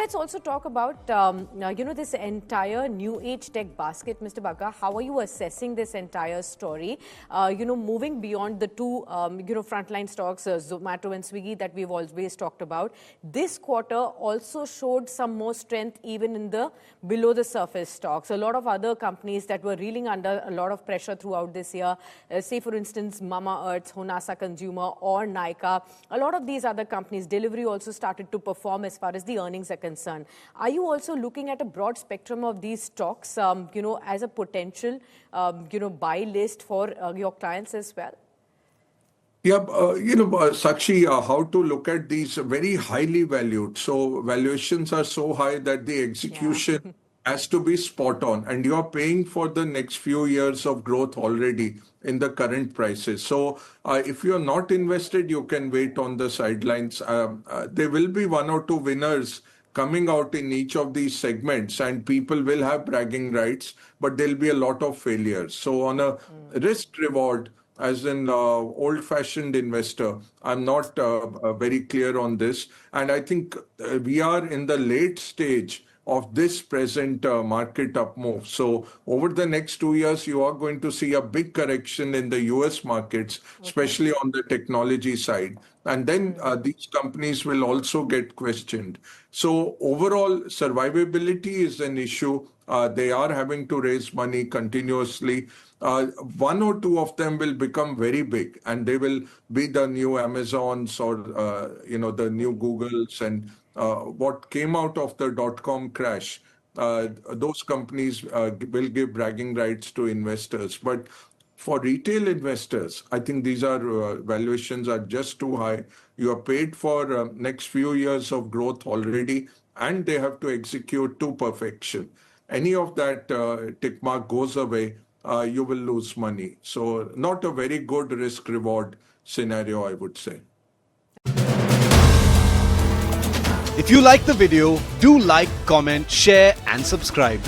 Let's also talk about, this entire new age tech basket, Mr. Bagga. How are you assessing this entire story? Moving beyond the two, frontline stocks, Zomato and Swiggy that we've always talked about. This quarter also showed some more strength even in the below the surface stocks. A lot of other companies that were reeling under a lot of pressure throughout this year, say for instance, Mamaearth, Honasa Consumer or Nykaa. A lot of these other companies, Delhivery also started to perform as far as the earnings are concerned. Are you also looking at a broad spectrum of these stocks, as a potential, buy list for your clients as well? Yeah, Sakshi, how to look at these very highly valued. So valuations are so high that the execution has to be spot on, and you're paying for the next few years of growth already in the current prices. So if you're not invested, you can wait on the sidelines. There will be one or two winners coming out in each of these segments, and people will have bragging rights, but there'll be a lot of failures. So on a risk reward, as an old-fashioned investor, I'm not very clear on this. And I think we are in the late stage of this present market up move. So over the next 2 years, you are going to see a big correction in the US markets, especially on the technology side. And then these companies will also get questioned. So overall, survivability is an issue. They are having to raise money continuously. One or two of them will become very big, and they will be the new Amazons or the new Googles, and what came out of the dot-com crash. Those companies will give bragging rights to investors, but for retail investors, I think these are valuations are just too high. You are paid for next few years of growth already, and they have to execute to perfection. Any of that tick mark goes away, you will lose money. So not a very good risk reward scenario, I would say. If you like the video, do like, comment, share and subscribe.